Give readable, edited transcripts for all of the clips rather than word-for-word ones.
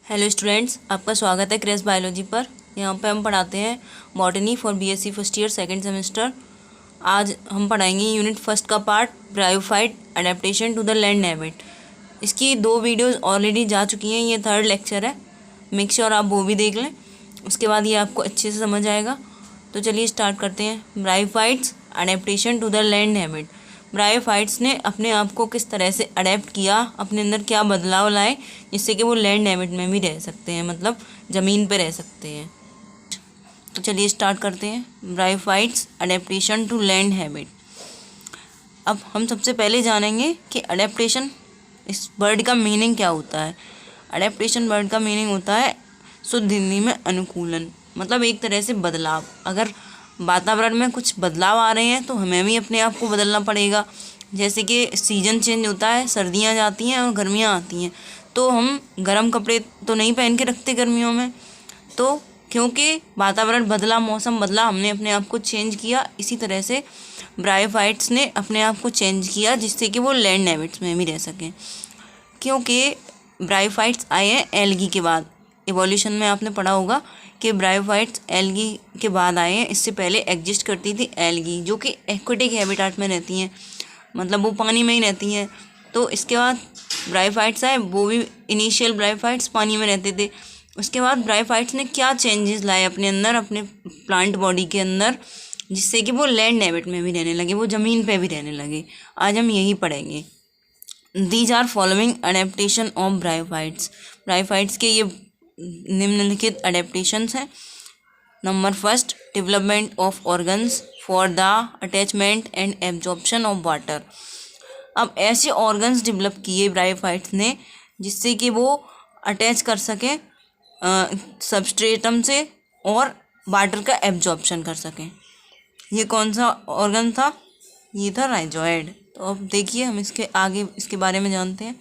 Hello students, आपका स्वागत है क्रेस बायोलॉजी पर। यहाँ पे हम पढ़ाते हैं botany for BSc first year second semester. आज हम पढ़ाएंगे यूनिट फर्स्ट का part bryophyte adaptation to the land habit. इसकी 2 वीडियोस ऑलरेडी जा चुकी हैं, ये 3rd लेक्चर है। मेक श्योर आप वो भी देख लें, उसके बाद ये आपको अच्छे से समझ आएगा। तो चलिए स्टार्ट करते हैं। Bryophytes adaptation to the land habit. Bryophytes ने अपने आप को किस तरह से अडेप्ट किया, अपने अंदर क्या बदलाव लाए जिससे कि वो लैंड हैबिट में भी रह सकते हैं, मतलब ज़मीन पे रह सकते हैं। तो चलिए स्टार्ट करते हैं। Bryophytes adaptation to land habit. अब हम सबसे पहले जानेंगे कि अडेप्टेशन इस वर्ड का मीनिंग क्या होता है। अडेप्टेशन वर्ड का मीनिंग होता है शुद्ध हिंदी में अनुकूलन, मतलब एक तरह से बदलाव। अगर वातावरण में कुछ बदलाव आ रहे हैं तो हमें भी अपने आप को बदलना पड़ेगा। जैसे कि सीजन चेंज होता है, सर्दियाँ जाती हैं और गर्मियाँ आती हैं, तो हम गर्म कपड़े तो नहीं पहन के रखते गर्मियों में। तो क्योंकि वातावरण बदला, मौसम बदला, हमने अपने आप को चेंज किया। इसी तरह से ब्रायोफाइट्स ने अपने आप को चेंज किया जिससे कि वो लैंड हैबिट्स में भी रह सकें। क्योंकि ब्रायोफाइट्स आए हैं एल्गी के बाद। इवोल्यूशन में आपने पढ़ा होगा कि ब्रायोफाइट्स एल्गी के बाद आए हैं। इससे पहले एग्जिस्ट करती थी एल्गी, जो कि एक्वेटिक हैबिटाट में रहती हैं, मतलब वो पानी में ही रहती हैं। तो इसके बाद ब्रायोफाइट्स आए, वो भी इनिशियल ब्रायोफाइट्स पानी में रहते थे। उसके बाद ब्रायोफाइट्स ने क्या चेंजेस लाए अपने अंदर, अपने प्लांट बॉडी के अंदर, जिससे कि वो लैंड हैबिट में भी रहने लगे, वो ज़मीन पे भी रहने लगे। आज हम यही पढ़ेंगे। These are following adaptation of bryophytes. Bryophytes के ये निम्नलिखित अडेप्टेशंस हैं। Number first, development of organs for the attachment and absorption of water. अब ऐसे ऑर्गन्स डेवलप किए ब्रायोफाइट्स ने जिससे कि वो अटैच कर सकें सबस्ट्रेटम से और वाटर का एब्जॉर्प्शन कर सकें। ये कौन सा ऑर्गन था? ये था राइजोइड। तो अब देखिए हम इसके आगे इसके बारे में जानते हैं।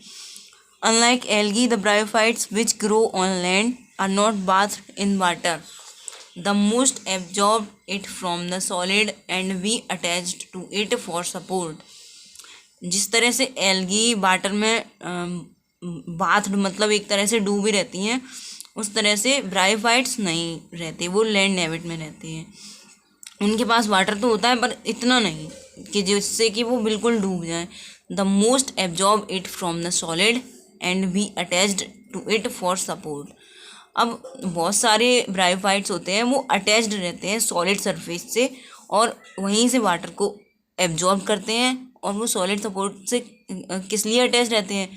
Unlike algae, the bryophytes which grow on land are not bathed in water. The most absorb it from the solid and we attached to it for support. जिस तरह से एल्गी वाटर में बाथ मतलब एक तरह से डूबी रहती हैं, उस तरह से ब्रायोफाइट्स नहीं रहते, वो लैंड हैबिट में रहते हैं। उनके पास वाटर तो होता है पर इतना नहीं कि जिससे कि वो बिल्कुल डूब जाए। The most absorb it from the solid and we attached to it for support. अब बहुत सारे ब्रायोफाइट्स होते हैं, वो अटैच्ड रहते हैं सॉलिड सरफेस से और वहीं से वाटर को एब्जॉर्ब करते हैं। और वो सॉलिड सपोर्ट से किस लिए अटैच रहते हैं?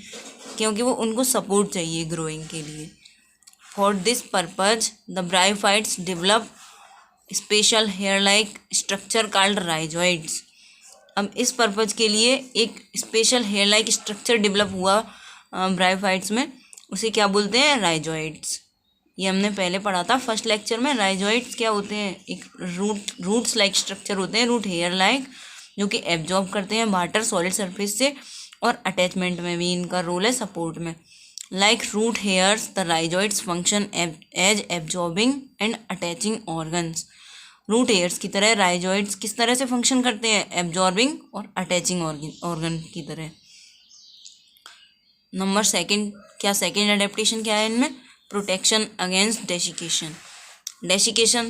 क्योंकि वो उनको सपोर्ट चाहिए ग्रोइंग के लिए। For this purpose the bryophytes develop special hair like structure called rhizoids. अब इस पर्पज के लिए एक special hair like structure develop हुआ ब्रायोफाइट्स में, उसे क्या बोलते हैं? राइजोइड्स। ये हमने पहले पढ़ा था फर्स्ट लेक्चर में। राइजोइड्स क्या होते हैं? एक रूट्स लाइक स्ट्रक्चर होते हैं, रूट हेयर लाइक, जो कि एब्जॉर्ब करते हैं वाटर सॉलिड सरफेस से, और अटैचमेंट में भी इनका रोल है, सपोर्ट में। Like root hairs the rhizoids function as absorbing and attaching organs. Root hairs की तरह राइजोइड्स किस तरह से फंक्शन करते हैं? एब्जॉर्बिंग और अटैचिंग ऑर्गन की तरह। नंबर सेकंड, क्या सेकंड अडेप्टेशन क्या है इनमें? Protection against desiccation. डेसिकेशन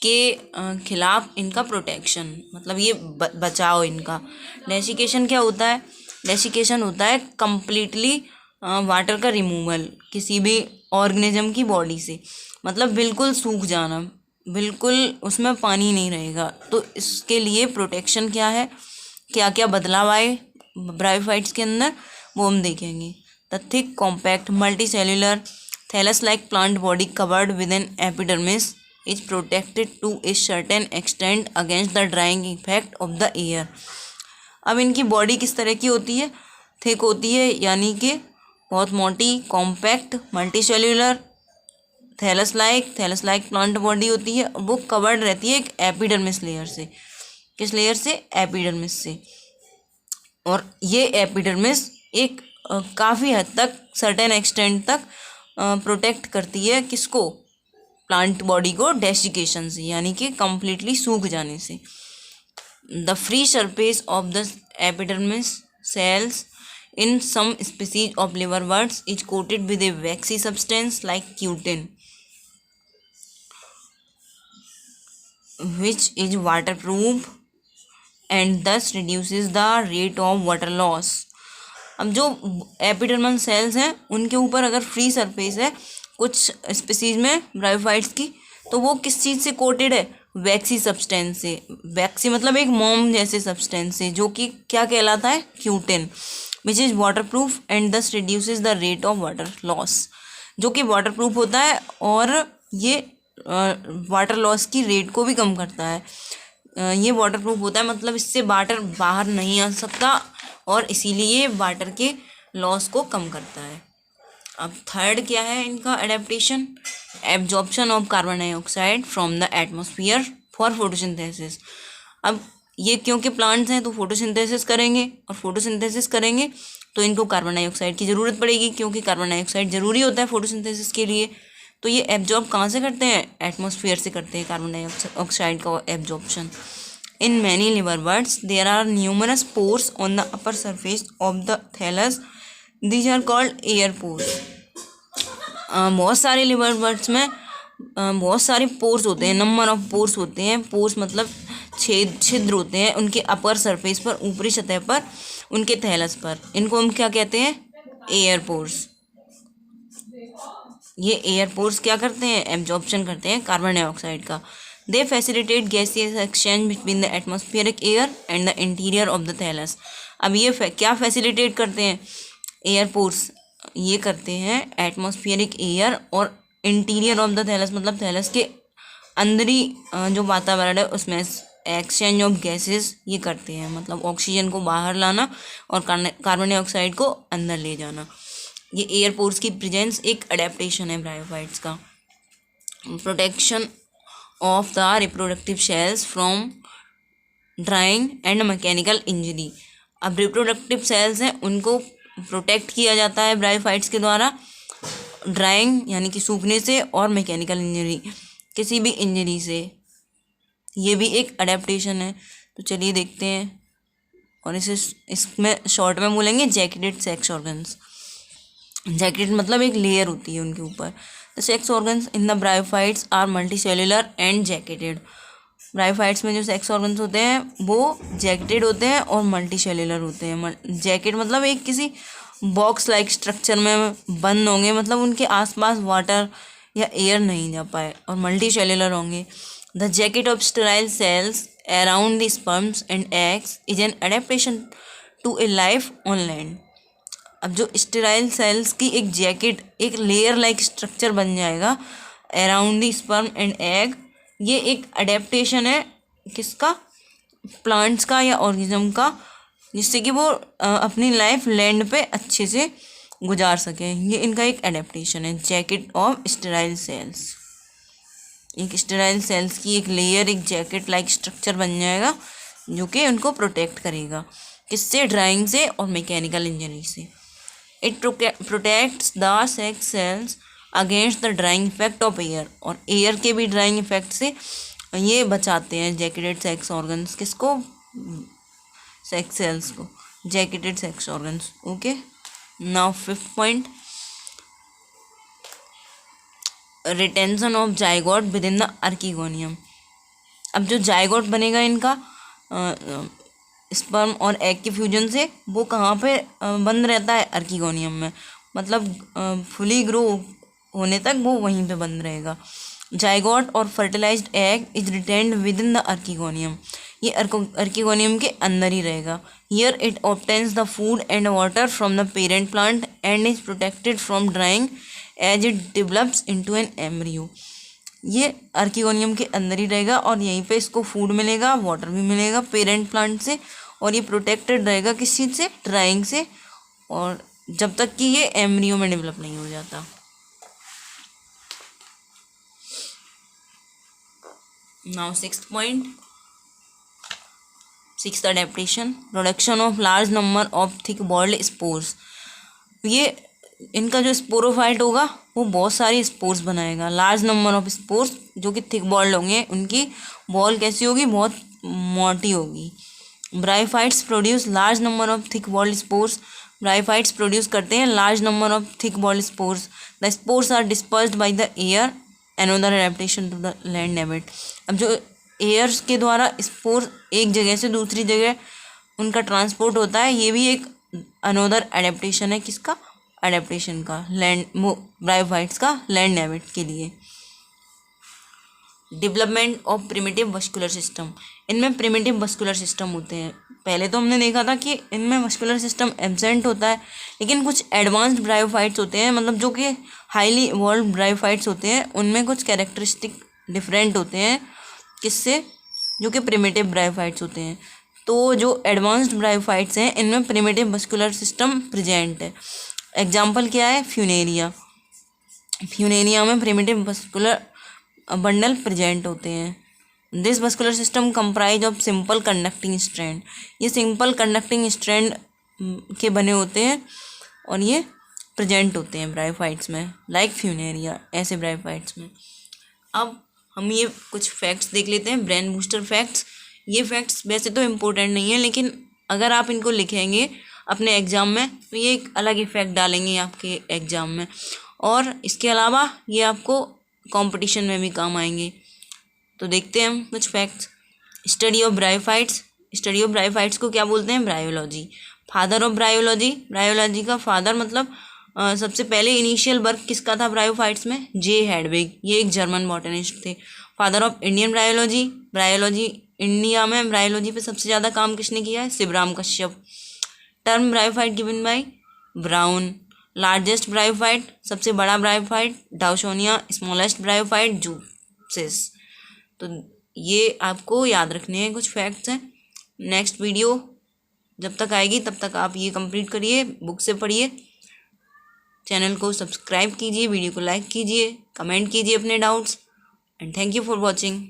के खिलाफ इनका प्रोटेक्शन, मतलब ये बचाव इनका। डेसिकेशन क्या होता है? डेसिकेशन होता है कंप्लीटली वाटर का रिमूवल किसी भी ऑर्गेनिज्म की बॉडी से, मतलब बिल्कुल सूख जाना, बिल्कुल उसमें पानी नहीं रहेगा। तो इसके लिए प्रोटेक्शन क्या है, क्या क्या बदलाव आए ब्रायोफाइट्स के अंदर, वो हम देखेंगे। The thick compact multicellular thallus like plant body covered with an epidermis is protected to a certain extent against the drying effect of the air. अब इनकी बॉडी किस तरह की होती है? थिक होती है, यानी कि बहुत मोटी, compact, multicellular, thallus like plant body होती है। वो कवर्ड रहती है एक एपिडर्मिस लेयर से। किस लेयर से? एपिडर्मिस से। और ये एपिडर्मिस एक काफ़ी हद तक, सर्टेन एक्सटेंट तक प्रोटेक्ट करती है किसको? प्लांट बॉडी को डेसिकेशन से, यानी कि कम्प्लीटली सूख जाने से। The free surface of the epidermis cells in some species of liverworts is coated with a waxy substance like cutin, which is waterproof and thus reduces the rate of water loss. अब जो epidermal cells हैं उनके ऊपर अगर free surface है कुछ species में bryophytes की, तो वो किस चीज़ से कोटेड है? वैक्सी सब्सटेंस से। वैक्सी मतलब एक मोम जैसे सब्सटेंस से, जो कि क्या कहलाता है? Cutin, which is waterproof and this reduces the rate of water loss, जो कि वाटर प्रूफ होता है और ये वाटर लॉस की रेट को भी कम करता है। ये वाटर प्रूफ होता है मतलब इससे वाटर बाहर नहीं आ सकता और इसीलिए वाटर के लॉस को कम करता है। अब थर्ड क्या है इनका adaptation? Absorption of carbon dioxide from the atmosphere for photosynthesis. अब ये क्योंकि प्लांट्स हैं तो फोटोसिंथेसिस करेंगे, और फोटोसिंथेसिस करेंगे तो इनको कार्बन डाइऑक्साइड की ज़रूरत पड़ेगी, क्योंकि कार्बन डाइऑक्साइड ज़रूरी होता है फोटोसिंथेसिस के लिए। तो ये एब्जॉर्ब कहाँ से करते हैं? एटमॉस्फेयर से करते हैं कार्बन डाइऑक्साइड का absorption. In many liverworts, there are numerous pores on the upper surface of the thallus. These are called air pores. बहुत सारे liverworts में बहुत सारे पोर्स होते हैं, नंबर ऑफ पोर्स होते हैं। पोर्स मतलब छिद्र होते हैं उनके अपर सरफेस पर, ऊपरी सतह पर, उनके थैलस पर। इनको हम क्या कहते हैं? Air pores. ये एयर पोर्स क्या करते हैं? एब्जॉर्प्शन करते हैं कार्बन डाइऑक्साइड का। They facilitate gaseous exchange between the atmospheric air and the interior of the thallus. अब ये क्या फैसिलिटेट करते हैं? एयर पोर्स ये करते हैं एटमॉस्फेरिक एयर और इंटीरियर ऑफ द थैलस, मतलब थैलस के अंदरी जो वातावरण है उसमें एक्सचेंज ऑफ गैसेस ये करते हैं, मतलब ऑक्सीजन को बाहर लाना और कार्बन डाइऑक्साइड को अंदर ले जाना। ये एयर पोर्स की प्रेजेंस एक अडेप्टेशन है ब्रायोफाइट्स का। Protection of the reproductive cells from drying and mechanical injury. अब reproductive cells हैं उनको प्रोटेक्ट किया जाता है ब्रायोफाइट्स के द्वारा ड्राइंग यानी कि सूखने से और मैकेनिकल इंजरी किसी भी इंजरी से। ये भी एक अडेप्टेशन है। तो चलिए देखते हैं, और इसमें शॉर्ट में बोलेंगे जैकेटेड सेक्स ऑर्गन्स। जैकेटेड मतलब एक लेयर होती है उनके ऊपर। The sex organs in the bryophytes are multicellular and jacketed. Bryophytes में जो सेक्स ऑर्गन्स होते हैं वो जैकेटेड होते हैं और मल्टीसेल्युलर होते हैं। जैकेट मतलब एक किसी बॉक्स लाइक स्ट्रक्चर में बंद होंगे, मतलब उनके आसपास वाटर या एयर नहीं जा पाए, और मल्टीसेल्युलर होंगे। The jacket of sterile cells around the sperms and eggs is an adaptation to a life on land. अब जो स्टेराइल सेल्स की एक जैकेट, एक लेयर लाइक स्ट्रक्चर बन जाएगा around the sperm and egg, ये एक अडेप्टेशन है किसका? प्लांट्स का या ऑर्गेनिज्म का, जिससे कि वो अपनी लाइफ लैंड पे अच्छे से गुजार सकें। ये इनका एक अडेप्टेशन है, जैकेट ऑफ स्टेराइल सेल्स। एक स्टेराइल सेल्स की एक लेयर, एक जैकेट लाइक स्ट्रक्चर बन जाएगा जो कि उनको प्रोटेक्ट करेगा किससे? ड्राइंग से और मैकेनिकल इंजरी से। It protects the sex cells against the drying effect of air, और एयर के भी ड्राइंग इफेक्ट से ये बचाते हैं जैकेटेड सेक्स ऑर्गन्स। किसको? सेक्स सेल्स को, jacketed sex organs. Okay, now fifth point, retention of zygote with in the archegonium. अब जो जाइगोट बनेगा इनका स्पर्म और एग के फ्यूजन से, वो कहाँ पे बंद रहता है? आर्किगोनियम में, मतलब फुली ग्रो होने तक वो वहीं पे बंद रहेगा। जाइगोट और fertilised egg is retained within the archegonium, ये आर्किगोनियम के अंदर ही रहेगा। Here it obtains the food and water from the parent plant and is protected from drying as it develops into an embryo. ये archegonium के अंदर ही रहेगा और यहीं पे इसको फूड मिलेगा, वाटर भी मिलेगा पेरेंट प्लांट से, और ये प्रोटेक्टेड रहेगा किस चीज़ से? ड्राइंग से, और जब तक कि ये एम्ब्रियो में डेवलप नहीं हो जाता। Now sixth point, sixth adaptation, production of large number of thick walled spores. ये इनका जो स्पोरोफाइट होगा वो बहुत सारी स्पोर्स बनाएगा। लार्ज नंबर ऑफ स्पोर्स जो कि थिक बॉल्ड होंगे, उनकी बॉल कैसी होगी? बहुत मोटी होगी। Bryophytes produce large number of thick walled spores bryophytes produce करते हैं large number of thick walled spores. The spores are dispersed by the air, another adaptation to the land habit. अब जो एयर्स के द्वारा स्पोर एक जगह से दूसरी जगह उनका ट्रांसपोर्ट होता है, ये भी एक अनदर एडेप्टेशन है। किसका? एडेप्टेशन का, लैंड ब्रायोफाइट्स का लैंड हैबिट के लिए। Development of primitive muscular system. इनमें प्रिमिटिव मस्कुलर सिस्टम होते हैं। पहले तो हमने देखा था कि इनमें मस्कुलर सिस्टम एब्सेंट होता है, लेकिन कुछ एडवांस्ड ब्रायोफाइट्स होते हैं, मतलब जो कि हाईली इवॉल्व ब्रायोफाइट्स होते हैं, उनमें कुछ कैरेक्टरिस्टिक डिफरेंट होते हैं। किससे? जो कि प्रिमिटिव ब्रायोफाइट्स होते हैं। तो जो एडवांस्ड ब्रायोफाइट्स हैं, इनमें प्रिमिटिव मस्कुलर सिस्टम प्रेजेंट है। एग्जाम्पल क्या है? फ्यूनेरिया। फ्यूनेरिया में प्रिमिटिव मस्कुलर बंडल प्रेजेंट होते हैं। This muscular system comprise of simple conducting strand. ये सिंपल कंडक्टिंग स्ट्रैंड के बने होते हैं और ये प्रेजेंट होते हैं ब्रायोफाइट्स में, लाइक फ्यूनेरिया, ऐसे ब्रायोफाइट्स में। अब हम ये कुछ फैक्ट्स देख लेते हैं, ब्रेन बूस्टर फैक्ट्स। ये फैक्ट्स वैसे तो इम्पोर्टेंट नहीं है, लेकिन अगर आप इनको लिखेंगे अपने एग्ज़ाम में तो ये एक अलग इफेक्ट डालेंगे आपके एग्ज़ाम में, और इसके अलावा ये आपको कंपटीशन में भी काम आएंगे। तो देखते हैं हम कुछ facts. Study of bryophytes. Study of bryophytes को क्या बोलते हैं? Bryology. Father of bryology. Bryology का फादर मतलब सबसे पहले इनिशियल वर्क किसका था ब्रायोफाइट्स में? J Hedwig. ये एक जर्मन बॉटनिस्ट थे। Father of Indian bryology. Bryology India में ब्रायोलॉजी पे सबसे ज़्यादा काम किसने किया है? Shivram Kashyap. Term bryophyte given by Brown. Largest bryophyte, सबसे बड़ा ब्रायोफाइट डाउसोनिया। स्मॉलेस्ट ब्रायोफाइट जूसिस। तो ये आपको याद रखने हैं, कुछ फैक्ट्स हैं। नेक्स्ट वीडियो जब तक आएगी तब तक आप ये कंप्लीट करिए, बुक से पढ़िए। चैनल को सब्सक्राइब कीजिए, वीडियो को लाइक कीजिए, कमेंट कीजिए अपने doubts, and thank you for watching.